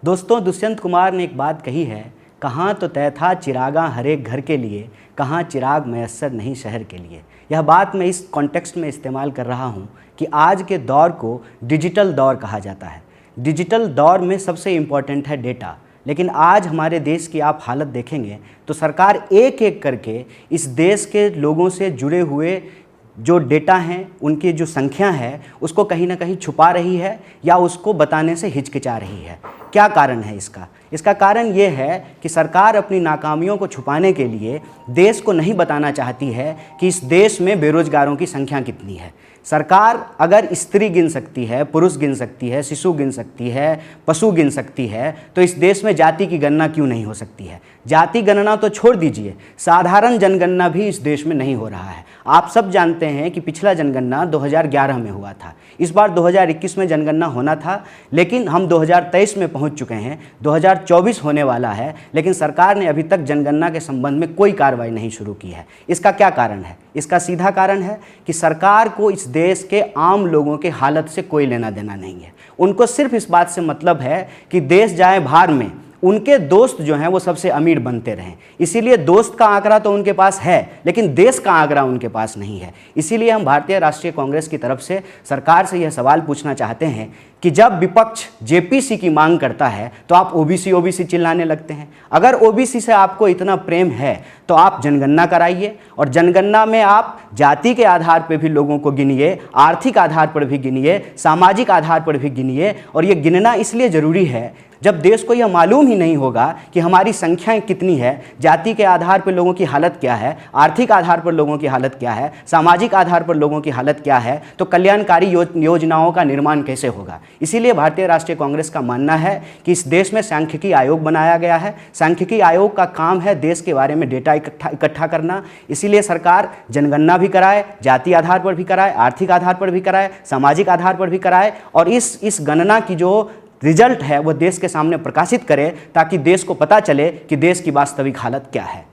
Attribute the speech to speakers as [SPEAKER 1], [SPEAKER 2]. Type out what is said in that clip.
[SPEAKER 1] दोस्तों, दुष्यंत कुमार ने एक बात कही है, कहाँ तो तय था चिरागा हर एक घर के लिए, कहाँ चिराग मयस्सर नहीं शहर के लिए। यह बात मैं इस कॉन्टेक्स्ट में इस्तेमाल कर रहा हूँ कि आज के दौर को डिजिटल दौर कहा जाता है। डिजिटल दौर में सबसे इम्पॉर्टेंट है डेटा, लेकिन आज हमारे देश की आप हालत देखेंगे तो सरकार एक एक करके इस देश के लोगों से जुड़े हुए जो डेटा हैं, उनकी जो संख्या है, उसको कहीं ना कहीं छुपा रही है या उसको बताने से हिचकिचा रही है। क्या कारण है इसका? इसका कारण ये है कि सरकार अपनी नाकामियों को छुपाने के लिए देश को नहीं बताना चाहती है कि इस देश में बेरोजगारों की संख्या कितनी है। सरकार अगर स्त्री गिन सकती है, पुरुष गिन सकती है, शिशु गिन सकती है, पशु गिन सकती है, तो इस देश में जाति की गणना क्यों नहीं हो सकती है? जाति गणना तो छोड़ दीजिए, साधारण जनगणना भी इस देश में नहीं हो रहा है। आप सब जानते हैं कि पिछला जनगणना 2011 में हुआ था, इस बार 2021 में जनगणना होना था, लेकिन हम 2023 में पहुंच चुके हैं, 2024 होने वाला है, लेकिन सरकार ने अभी तक जनगणना के संबंध में कोई कार्रवाई नहीं शुरू की है। इसका क्या कारण है? इसका सीधा कारण है कि सरकार को इस देश के आम लोगों के हालत से कोई लेना देना नहीं है। उनको सिर्फ इस बात से मतलब है कि देश जाए भार में, उनके दोस्त जो हैं वो सबसे अमीर बनते रहें। इसीलिए दोस्त का आंकड़ा तो उनके पास है, लेकिन देश का आंकड़ा उनके पास नहीं है। इसीलिए हम भारतीय राष्ट्रीय कांग्रेस की तरफ से सरकार से यह सवाल पूछना चाहते हैं कि जब विपक्ष जेपीसी की मांग करता है तो आप ओबीसी ओबीसी चिल्लाने लगते हैं। अगर ओबीसी से आपको इतना प्रेम है तो आप जनगणना कराइए, और जनगणना में आप जाति के आधार पर भी लोगों को गिनिए, आर्थिक आधार पर भी गिनिए, सामाजिक आधार पर भी गिनिए। और ये गिनना इसलिए ज़रूरी है, जब देश को यह मालूम ही नहीं होगा कि हमारी संख्याएं कितनी है, जाति के आधार पर लोगों की हालत क्या है, आर्थिक आधार पर लोगों की हालत क्या है, सामाजिक आधार पर लोगों की हालत क्या है, तो कल्याणकारी योजनाओं का निर्माण कैसे होगा। इसीलिए भारतीय राष्ट्रीय कांग्रेस का मानना है कि इस देश में सांख्यिकी आयोग बनाया गया है। सांख्यिकी आयोग का काम है देश के बारे में डेटा इकट्ठा करना। इसीलिए सरकार जनगणना भी कराए, जाति आधार पर भी कराए, आर्थिक आधार पर भी कराए, सामाजिक आधार पर भी कराए, और इस गणना की जो रिजल्ट है वो देश के सामने प्रकाशित करे, ताकि देश को पता चले कि देश की वास्तविक हालत क्या है।